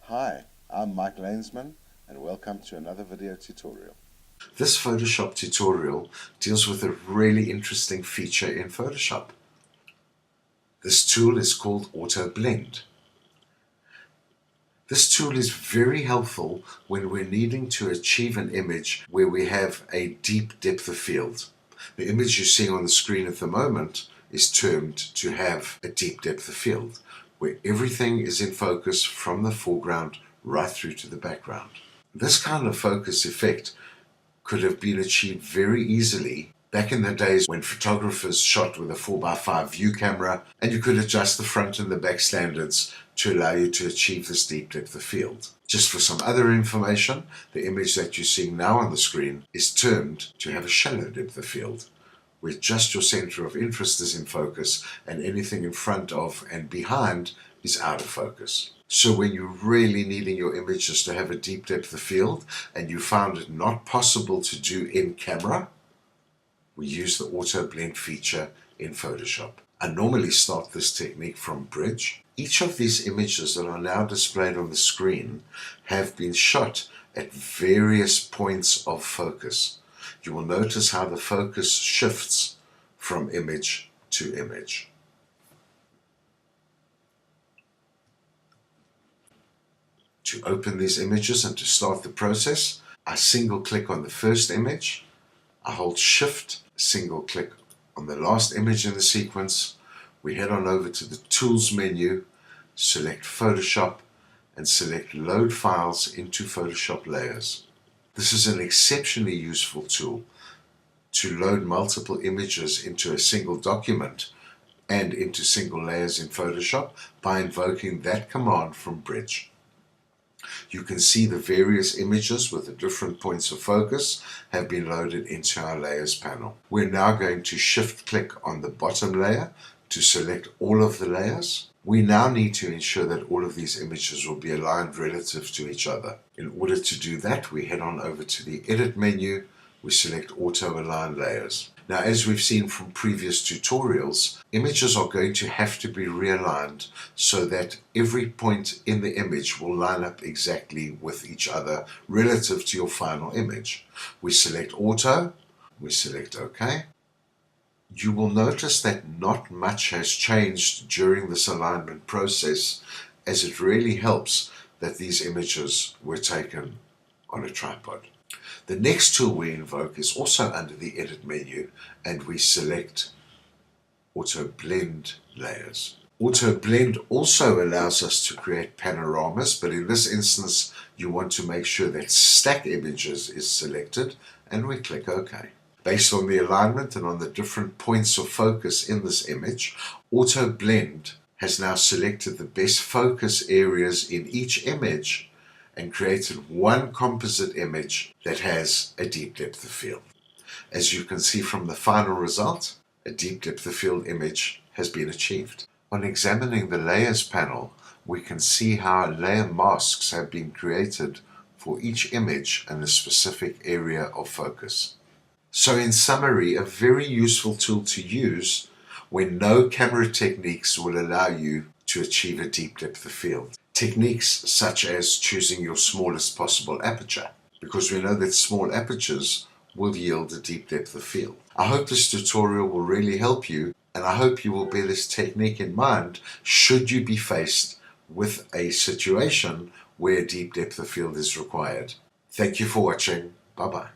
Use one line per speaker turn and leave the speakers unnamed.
Hi, I'm Mike Lanesman and welcome to another video tutorial.
This Photoshop tutorial deals with a really interesting feature in Photoshop. This tool is called Auto Blend. This tool is very helpful when we're needing to achieve an image where we have a deep depth of field. The image you're seeing on the screen at the moment is termed to have a deep depth of field, where everything is in focus from the foreground right through to the background. This kind of focus effect could have been achieved very easily back in the days when photographers shot with a 4x5 view camera, and you could adjust the front and the back standards to allow you to achieve this deep depth of field. Just for some other information, the image that you're seeing now on the screen is termed to have a shallow depth of field, where just your center of interest is in focus and anything in front of and behind is out of focus. So when you're really needing your images to have a deep depth of field and you found it not possible to do in camera, we use the Auto Blend feature in Photoshop. I normally start this technique from Bridge. Each of these images that are now displayed on the screen have been shot at various points of focus. You will notice how the focus shifts from image to image. To open these images and to start the process, I single click on the first image, I hold Shift, single click on the last image in the sequence, we head on over to the Tools menu, select Photoshop and select Load Files into Photoshop Layers. This is an exceptionally useful tool to load multiple images into a single document and into single layers in Photoshop by invoking that command from Bridge. You can see the various images with the different points of focus have been loaded into our Layers panel. We're now going to shift click on the bottom layer to select all of the layers. We now need to ensure that all of these images will be aligned relative to each other. In order to do that, we head on over to the Edit menu, we select Auto Align Layers. Now, as we've seen from previous tutorials, images are going to have to be realigned so that every point in the image will line up exactly with each other relative to your final image. We select Auto, we select OK. You will notice that not much has changed during this alignment process, as it really helps that these images were taken on a tripod. The next tool we invoke is also under the Edit menu, and we select Auto Blend Layers. Auto Blend also allows us to create panoramas, but in this instance you want to make sure that Stack Images is selected, and we click OK. Based on the alignment and on the different points of focus in this image, Auto Blend has now selected the best focus areas in each image and created one composite image that has a deep depth of field. As you can see from the final result, a deep depth of field image has been achieved. On examining the Layers panel, we can see how layer masks have been created for each image and a specific area of focus. So in summary, a very useful tool to use when no camera techniques will allow you to achieve a deep depth of field. Techniques such as choosing your smallest possible aperture, because we know that small apertures will yield a deep depth of field. I hope this tutorial will really help you, and I hope you will bear this technique in mind should you be faced with a situation where deep depth of field is required. Thank you for watching. Bye-bye.